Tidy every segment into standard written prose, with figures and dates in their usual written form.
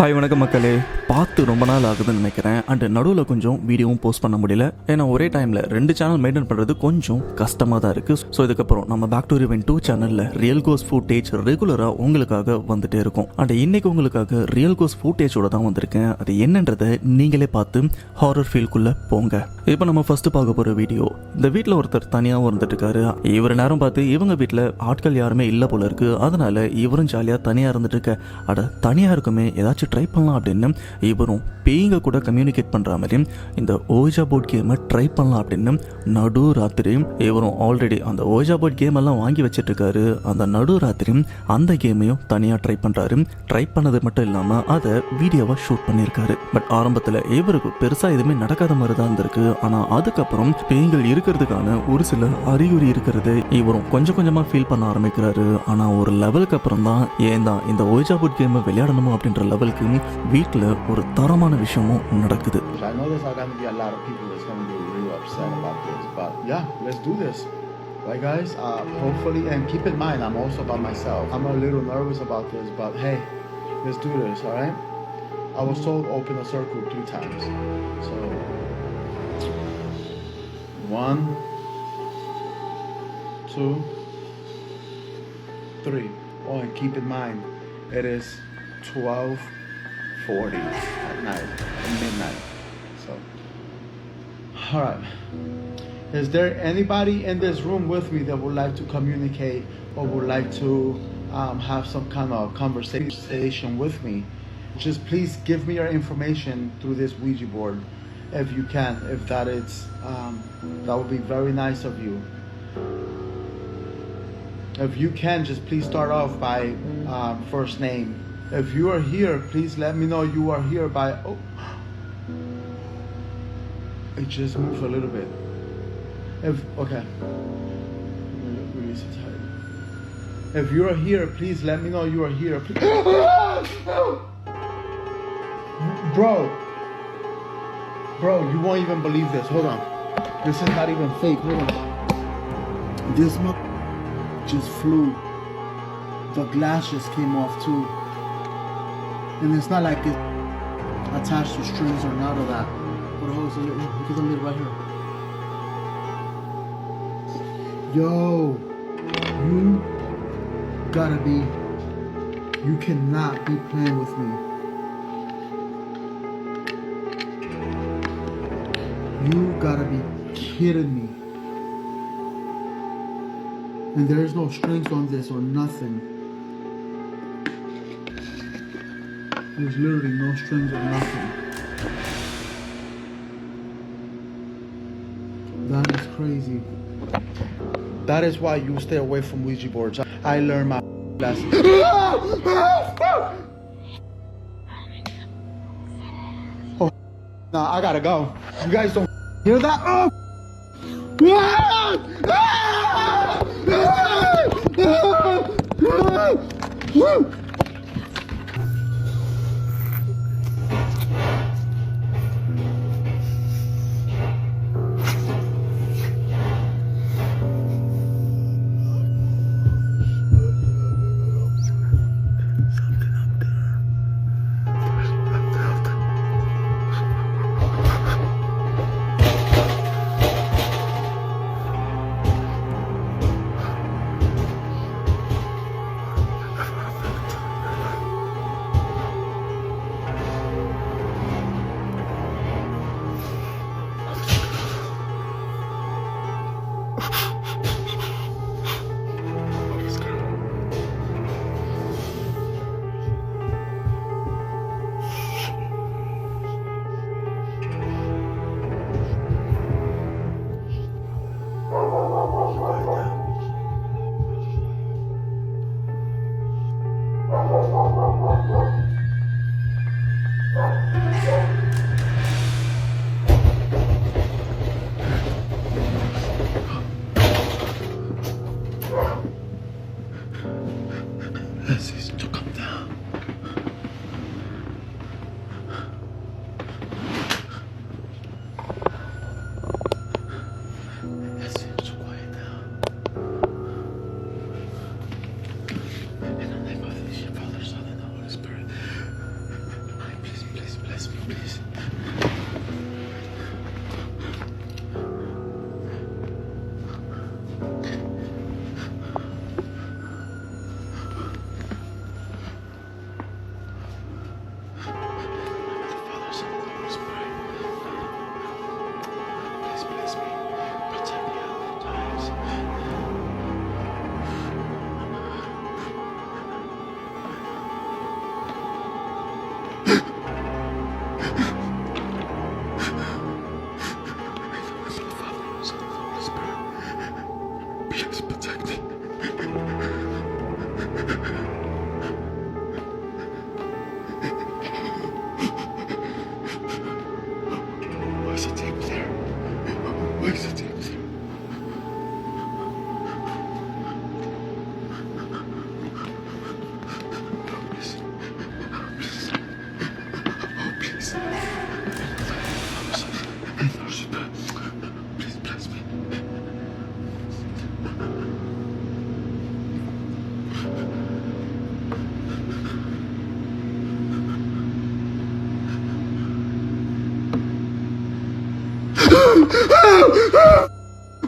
Hi வணக்கம் மக்களே. பார்த்து ரொம்ப நாள் ஆகுதுன்னு நினைக்கிறேன். அண்ட் நடுவில் கொஞ்சம் வீடியோவும் போஸ்ட் பண்ண முடியல. ஏன்னா ஒரே டைமில் 2 சேனல் மெயின்டைன் பண்ணுறது கொஞ்சம் கஷ்டமாக தான் இருக்குது. ஸோ இதுக்கப்புறம் நம்ம பேக் டு ரிவென் 2 சேனலில் ரியல் கோஸ் ஃபுட்டேஜ் ரெகுலராக உங்களுக்காக வந்துட்டே இருக்கும். அண்ட் இன்னைக்கு உங்களுக்காக ரியல் கோஸ் ஃபுட்டேஜோட தான் வந்திருக்கேன். அது என்னன்றதை நீங்களே பார்த்து ஹாரர் ஃபீல்குள்ளே போங்க. இப்போ நம்ம ஃபர்ஸ்ட் பார்க்க போகிற வீடியோ. இந்த வீட்டில் ஒருத்தர் தனியாகவும் இருந்துட்டு இருக்காரு. இவர் நேரம் பார்த்து இவங்க வீட்டில் ஆட்கள் யாருமே இல்லை போல இருக்கு. அதனால இவரும் ஜாலியாக தனியாக இருந்துட்டு இருக்க. தனியாக இருக்குமே ஏதாச்சும் ட்ரை பண்ணலாம் அப்படின்னு இவரும் பேய்ங்க கூட கம்யூனிகேட் பண்ணுற மாதிரி இந்த ஓஜா போர்ட் கேமை ட்ரை பண்ணலாம் அப்படின்னு நடு ராத்திரி இவரும் ஆல்ரெடி அந்த ஓஜா போர்ட் கேம் எல்லாம் வாங்கி வச்சுட்டு இருக்காரு. அந்த நடு ராத்திரி அந்த கேமையும் தனியாக ட்ரை பண்ணுறாரு. ட்ரை பண்ணது மட்டும் இல்லாமல் அதை வீடியோவாக ஷூட் பண்ணியிருக்காரு. பட் ஆரம்பத்தில் இவருக்கு பெருசாக எதுவுமே நடக்காத மாதிரி தான் இருந்திருக்கு. ஆனால் அதுக்கப்புறம் பேய்கள் இருக்கிறதுக்கான ஒரு சில அறிகுறி இருக்கிறது இவரும் கொஞ்சம் கொஞ்சமாக ஃபீல் பண்ண ஆரம்பிக்கிறாரு. ஆனால் ஒரு லெவலுக்கு அப்புறம் தான் ஏன் தான் இந்த ஓஜா போர்ட் கேமை விளையாடணுமோ அப்படின்ற லெவலுக்கு வீட்டில் ஒரு தரமான விஷயமும் நடக்குது. I know there's going to be a lot of people that's going to be really upset about this, but yeah, let's do this. Right, guys? Hopefully, and keep in mind, I'm also by myself. I'm a little nervous about this, but hey, let's do this, all right? I was told open a circle 3 times. So, 1, 2, 3. Oh, and keep in mind, it is 12:40 at night, at midnight. So, all right. Is there anybody in this room with me that would like to communicate or would like to have some kind of conversation with me? Just please give me your information through this Ouija board, if you can. If that is, that would be very nice of you. If you can, just please start off by first name. If you are here, please let me know you are here by... Oh, it just moved a little bit. Okay. Release it tight. If you are here, please let me know you are here. Bro, you won't even believe this. Hold on. This is not even fake. Hold on. This mug just flew. The glass just came off too. And it's not like it's attached to strings or none of that. But hold on, look at the lid right here. Yo, you gotta be, you cannot be playing with me. You gotta be kidding me. And there's no strings on this or nothing. There's literally no strings or nothing. That is crazy. That is why you stay away from Ouija boards. I learned my lesson. Oh, nah, I gotta go. You guys don't hear that? Woo! Please. Father, Son, and Holy Spirit. Please bless me. Protect me at all times. Father, Son, and Holy Spirit. Please protect me. Where's the table there? Where's the table there? Please. Please. Oh, please. Please bless me.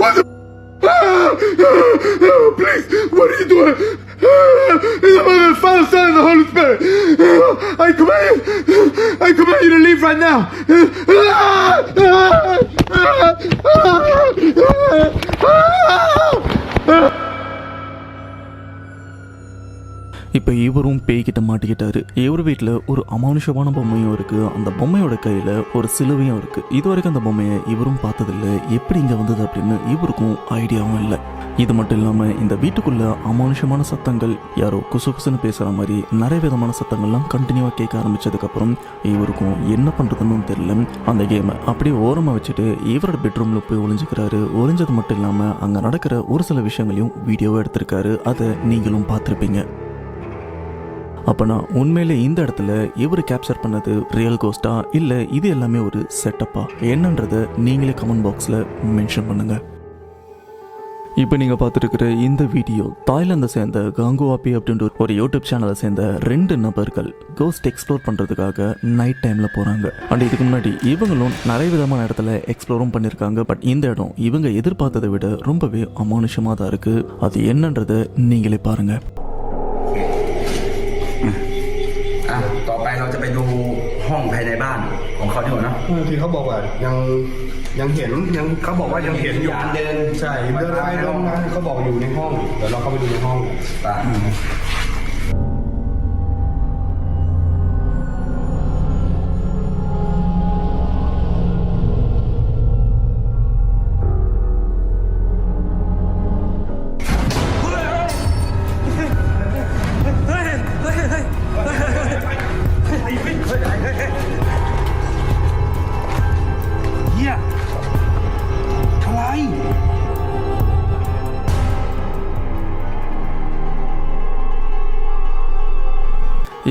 What the? Please, what are you doing? In the name of the Father, Son, and the Holy Spirit. I command you to leave right now. இப்போ இவரும் பேய்கிட்ட மாட்டிக்கிட்டாரு. இவர் வீட்டில் ஒரு அமானுஷமான பொம்மையும் இருக்கு. அந்த பொம்மையோட கையில ஒரு சிலுவையும் இருக்கு. இது வரைக்கும் அந்த பொம்மையை இவரும் பார்த்ததில்லை. எப்படி இங்க வந்தது அப்படின்னு இவருக்கும் ஐடியாவும் இல்லை. இது மட்டும் இல்லாம இந்த வீட்டுக்குள்ள அமானுஷமான சத்தங்கள், யாரோ குசு குசுன்னு பேசுற மாதிரி நிறைய விதமான சத்தங்கள்லாம் கண்டினியூவா கேட்க ஆரம்பிச்சதுக்கு அப்புறம் இவருக்கும் என்ன பண்றதுன்னு தெரியல. அந்த கேமை அப்படியே ஓரமா வச்சுட்டு இவரோட பெட்ரூம்ல போய் ஒளிஞ்சுக்கிறாரு. ஒளிஞ்சது மட்டும் இல்லாம அங்க நடக்கிற ஒரு சில விஷயங்களையும் வீடியோவா எடுத்திருக்காரு. அதை நீங்களும் பார்த்துருப்பீங்க. அப்போனா உண்மையிலே இந்த இடத்துல இவர் கேப்சர் பண்ணது ரியல் கோஸ்டா இல்லை இது எல்லாமே ஒரு செட்டப்பா என்னன்றதை நீங்களே கமெண்ட் பாக்ஸில் மென்ஷன் பண்ணுங்க. இப்போ நீங்கள் பார்த்துருக்கிற இந்த வீடியோ தாய்லாந்தை சேர்ந்த காங்குவாப்பி அப்படின்ற ஒரு யூடியூப் சேனலை சேர்ந்த 2 நபர்கள் கோஸ்ட் எக்ஸ்ப்ளோர் பண்ணுறதுக்காக நைட் டைமில் போகிறாங்க. அண்ட் இதுக்கு முன்னாடி இவங்களும் நிறைய விதமான இடத்துல எக்ஸ்ப்ளோரும் பண்ணியிருக்காங்க. பட் இந்த இடம் இவங்க எதிர்பார்த்ததை விட ரொம்பவே அமானுஷமாக தான் இருக்குது. அது என்னன்றதை நீங்களே பாருங்கள். ต่อไปเราจะไปดูห้องภายในบ้านของเขาดีกว่านะ ที่เขาบอกว่ายังเห็นยังเขาบอกว่ายังเห็นอยู่ ยานเดิน ใช่เดินไปเดินมาเขาบอกอยู่ในห้องเดี๋ยวเราเข้าไปดูในห้อง ไป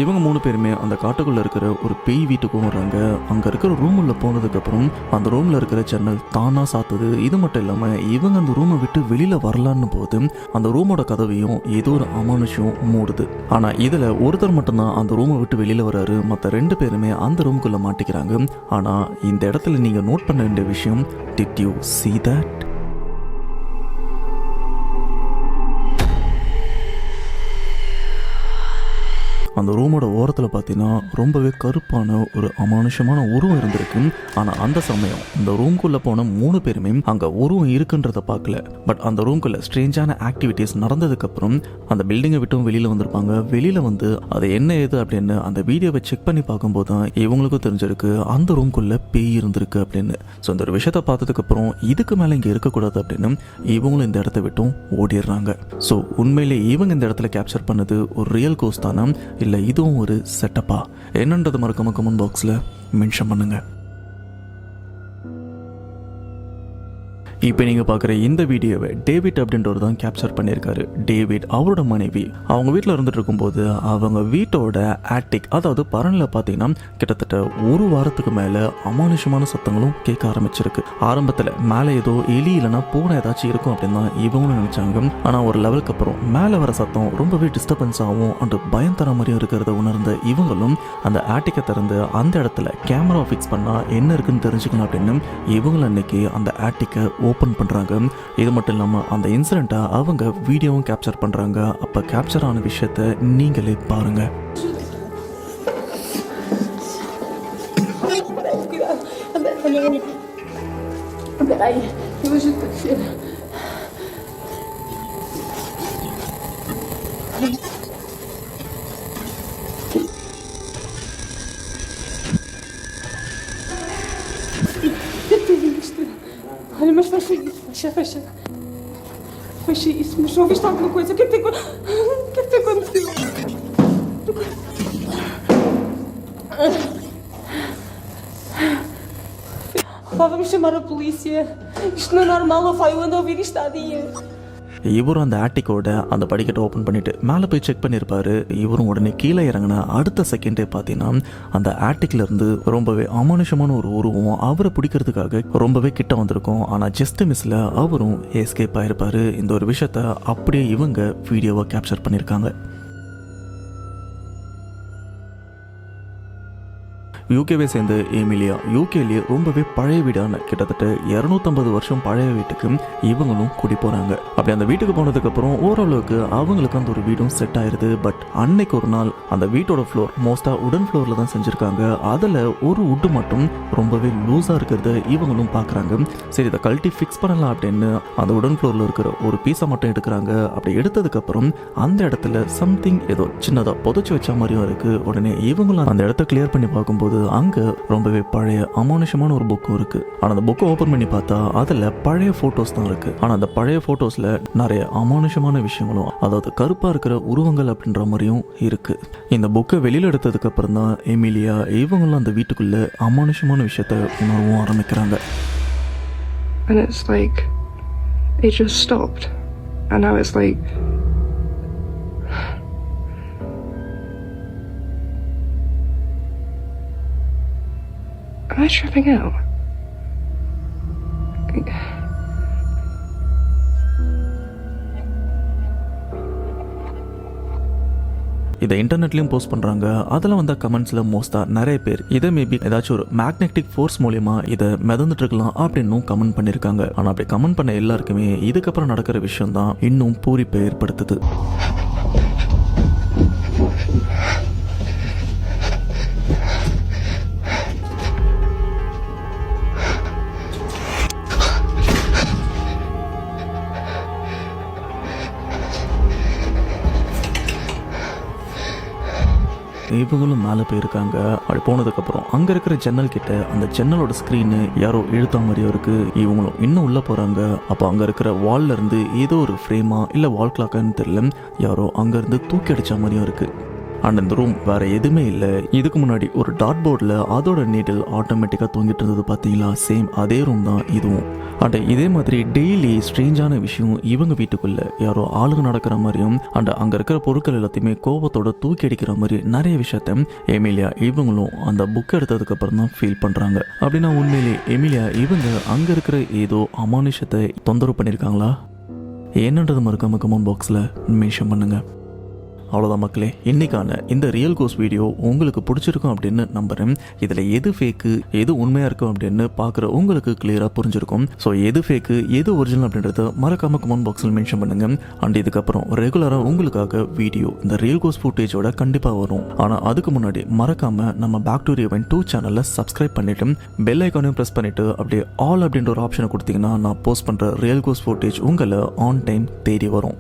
இவங்க 3 பேருமே அந்த காட்டுக்குள்ளே இருக்கிற ஒரு பேய் வீட்டுக்கும் வர்றாங்க. அங்கே இருக்கிற ரூமில் போனதுக்கப்புறம் அந்த ரூமில் இருக்கிற ஜன்னல் தானாக சாத்துது. இது மட்டும் இல்லாமல் இவங்க அந்த ரூமை விட்டு வெளியில் வரலான்னு போது அந்த ரூமோட கதவையும் ஏதோ ஒரு அமானுஷம் மூடுது. ஆனால் இதில் ஒருத்தர் மட்டும்தான் அந்த ரூமை விட்டு வெளியில் வராரு. மற்ற 2 பேருமே அந்த ரூமுக்குள்ளே மாட்டிக்கிறாங்க. ஆனால் இந்த இடத்துல நீங்கள் நோட் பண்ண வேண்டிய விஷயம், டிட் யூ see that? அந்த ரூமோட ஓரத்தில் பார்த்தீங்கன்னா ரொம்பவே கருப்பான ஒரு அமானுஷமான உருவம் இருந்திருக்கு. ஆனால் அந்த சமயம் இந்த ரூம்குள்ளே போன 3 பேருமே அங்கே உருவம் இருக்குன்றதை பார்க்கல. பட் அந்த ரூம்குள்ளே ஸ்ட்ரேஞ்சான ஆக்டிவிட்டீஸ் நடந்ததுக்கப்புறம் அந்த பில்டிங்கை விட்டும் வெளியில் வந்திருப்பாங்க. வெளியில் வந்து அது என்ன ஏது அப்படின்னு அந்த வீடியோவை செக் பண்ணி பார்க்கும்போது தான் இவங்களுக்கும் தெரிஞ்சிருக்கு அந்த ரூம்குள்ளே பேய் இருந்திருக்கு அப்படின்னு. ஸோ இந்த ஒரு விஷயத்தை பார்த்ததுக்கப்புறம் இதுக்கு மேலே இங்கே இருக்கக்கூடாது அப்படின்னு இவங்களும் இந்த இடத்த விட்டும் ஓடிடுறாங்க. ஸோ உண்மையிலே இவங்க இந்த இடத்துல கேப்சர் பண்ணது ஒரு ரியல் கோஸ்ட் தானா இல்லை இதுவும் ஒரு செட்டப்பா என்னன்றது மறக்காம கமெண்ட் பாக்ஸில் மென்ஷன் பண்ணுங்க. இப்போ நீங்கள் பார்க்குற இந்த வீடியோவை டேவிட் அப்படின்றவர் தான் கேப்சர் பண்ணியிருக்காரு. டேவிட் அவரோட மனைவி அவங்க வீட்டில் இருந்துட்டு இருக்கும்போது அவங்க வீட்டோட ஆட்டிக், அதாவது பரனில் பார்த்தீங்கன்னா கிட்டத்தட்ட ஒரு வாரத்துக்கு மேலே அமானுஷமான சத்தங்களும் கேட்க ஆரம்பிச்சிருக்கு. ஆரம்பத்தில் மேலே ஏதோ எலி இல்லைனா பூனை ஏதாச்சும் இருக்கும் அப்படின்னு தான் இவங்களும் நினச்சாங்க. ஆனால் ஒரு லெவலுக்கு அப்புறம் மேலே வர சத்தம் ரொம்பவே டிஸ்டர்பன்ஸ் ஆகும் அண்டு பயம் தர மாதிரியும் இருக்கிறத உணர்ந்த இவங்களும் அந்த ஆட்டிக்கை திறந்து அந்த இடத்துல கேமரா ஃபிக்ஸ் பண்ணால் என்ன இருக்குன்னு தெரிஞ்சுக்கணும் அப்படின்னு இவங்களும் அன்னைக்கு அந்த ஆட்டிக்கை ஓப்பன் பண்ணுறாங்க. இது மட்டும் இல்லாமல் அந்த இன்சிடெண்ட்டை அவங்க வீடியோவும் கேப்சர் பண்ணுறாங்க. அப்போ கேப்சர் ஆன விஷயத்தை நீங்களே பாருங்கள். Peraí, eu ajudo a cheira. Eu tenho isto. Olha, mas fecha isso, fecha. Fecha isso, mas já ouviste alguma coisa? O que é que tem acontecido? Pá, vamos chamar a polícia. Isto não é normal, ó, eu ando a ouvir isto há dias. இவரும் அந்த ஆட்டிக்கோட அந்த படிக்கட்டை open பண்ணிட்டு மேலே போய் check பண்ணியிருப்பாரு. இவரும் உடனே கீழே இறங்கின அடுத்த செகண்டே பார்த்தீங்கன்னா அந்த ஆட்டிக்ல இருந்து ரொம்பவே அமானுஷமான ஒரு உருவம் அவரை பிடிக்கிறதுக்காக ரொம்பவே கிட்ட வந்திருக்கும். ஆனால் ஜஸ்ட் மிஸ்ல அவரும் எஸ்கேப் ஆயிருப்பாரு. இந்த ஒரு விஷயத்த அப்படியே இவங்க வீடியோவை கேப்சர் பண்ணியிருக்காங்க. யூகேவை சேர்ந்த எமிலியா யூகேலேயே ரொம்பவே பழைய வீடான கிட்டத்தட்ட 250 வருஷம் பழைய வீட்டுக்கு இவங்களும் குடி போகிறாங்க. அப்படி அந்த வீட்டுக்கு போனதுக்கப்புறம் ஓரளவுக்கு அவங்களுக்கு அந்த ஒரு வீடும் செட் ஆயிடுது. பட் அன்னைக்கு ஒரு நாள் அந்த வீட்டோட ஃப்ளோர் மோஸ்ட்டாக உடன் ஃப்ளோரில் தான் செஞ்சுருக்காங்க. அதில் ஒரு உட்டு மட்டும் ரொம்பவே லூஸாக இருக்கிறத இவங்களும் பார்க்குறாங்க. சரி, இதை கழட்டி ஃபிக்ஸ் பண்ணலாம் அப்படின்னு அந்த உடன் ஃப்ளோரில் இருக்கிற ஒரு பீஸை மட்டும் எடுக்கிறாங்க. அப்படி எடுத்ததுக்கப்புறம் அந்த இடத்துல சம்திங் ஏதோ சின்னதாக புதைச்சி வச்ச மாதிரியும் இருக்குது. உடனே இவங்களும் அந்த இடத்த கிளியர் பண்ணி பார்க்கும்போது அங்க ரொம்பவே பழைய அமானுஷமான ஒரு புக்கும் இருக்கு. ஆனா அந்த புக்கை ஓபன் பண்ணி பார்த்தா அதுல பழைய போட்டோஸ் தான் இருக்கு. ஆனா அந்த பழைய போட்டோஸ்ல நிறைய அமானுஷமான விஷயங்களும், அதாவது கருப்பா இருக்கிற உருவங்கள் அப்படின்ற மாதிரியும் இருக்கு. இந்த புக்கை வெளியில எடுத்ததுக்கு அப்புறம் தான் எமிலியா இவங்களும் அந்த வீட்டுக்குள்ள அமானுஷமான விஷயத்தை உணரவும் ஆரம்பிக்கிறாங்க. And it's like it just stopped, and now it's like am I tripping out? இதை இன்டர்நெட்லையும் போஸ்ட் பண்ணுறாங்க. அதில் வந்த கமெண்ட்ஸில் மோஸ்ட்டாக நிறைய பேர் இதை மேபி ஏதாச்சும் ஒரு மேக்னெட்டிக் ஃபோர்ஸ் மூலிமா இதை மிதந்துட்டு இருக்கலாம் அப்படின்னும் கமெண்ட் பண்ணியிருக்காங்க. ஆனால் அப்படி கமெண்ட் பண்ண எல்லாருக்குமே இதுக்கப்புறம் நடக்கிற விஷயம் தான் இன்னும் பூரிப்பை ஏற்படுத்துது. இவங்களும் மேலே போயிருக்காங்க. அப்படி போனதுக்கப்புறம் அங்கே இருக்கிற ஜன்னல் கிட்ட அந்த ஜன்னலோட ஸ்க்ரீனு யாரோ இழுத்த மாதிரியும் இருக்கு. இவங்களும் இன்னும் உள்ளே போகிறாங்க. அப்போ அங்கே இருக்கிற வால்ல இருந்து ஏதோ ஒரு ஃப்ரேமா இல்லை வால் கிளாக்கான்னு தெரியல, யாரோ அங்கேருந்து தூக்கி அடித்த மாதிரியும் இருக்கு. அண்ட் இந்த ரூம் வேறு எதுவுமே இல்லை. இதுக்கு முன்னாடி ஒரு டாட் போர்டில் அதோட நீடில் ஆட்டோமேட்டிக்காக தூங்கிட்டு இருந்தது பார்த்தீங்களா, சேம் அதே ரூம் தான் இதுவும். அண்ட் இதே மாதிரி டெய்லி ஸ்ட்ரேஞ்சான விஷயம் இவங்க வீட்டுக்குள்ளே யாரோ ஆளுங்க நடக்கிற மாதிரியும் அண்ட் அங்கே இருக்கிற பொருட்கள் எல்லாத்தையுமே கோபத்தோட தூக்கி அடிக்கிற மாதிரி நிறைய விஷயத்த எமிலியா இவங்களும் அந்த புக் எடுத்ததுக்கப்புறம் தான் ஃபீல் பண்ணுறாங்க. அப்படின்னா உண்மையிலே எமிலியா இவங்க அங்கே இருக்கிற ஏதோ அமானுஷத்தை தொந்தரவு பண்ணியிருக்காங்களா என்னன்றது மறக்காம கமெண்ட் பாக்ஸில் மென்ஷன் பண்ணுங்கள். அவ்வளோதான் மக்களே, இன்றைக்கான இந்த ரியல் கோஸ்ட் வீடியோ உங்களுக்கு பிடிச்சிருக்கும் அப்படின்னு நம்புகிறேன். இதில் எது ஃபேக்கு எது உண்மையாக இருக்கும் அப்படின்னு பார்க்குற உங்களுக்கு கிளியராக புரிஞ்சிருக்கும். ஸோ எது ஃபேக்கு எது ஒரிஜினல் அப்படின்றத மறக்காமல் கமெண்ட் பாக்ஸில் மென்ஷன் பண்ணுங்கள். அண்ட் இதுக்கப்புறம் ரெகுலராக உங்களுக்காக வீடியோ இந்த ரியல் கோஸ்ட் ஃபுட்டேஜோட கண்டிப்பாக வரும். ஆனால் அதுக்கு முன்னாடி மறக்காமல் நம்ம பேக் டு ரிவென்ட் 2 சேனலில் சப்ஸ்கிரைப் பண்ணிவிட்டு பெல் ஐக்கானையும் ப்ரெஸ் பண்ணிவிட்டு அப்படியே ஆல் அப்படின்ற ஒரு ஆப்ஷனை கொடுத்தீங்கன்னா நான் போஸ்ட் பண்ணுற ரியல் கோஸ்ட் ஃபுட்டேஜ் உங்களை ஆன் டைம் தேடி வரும்.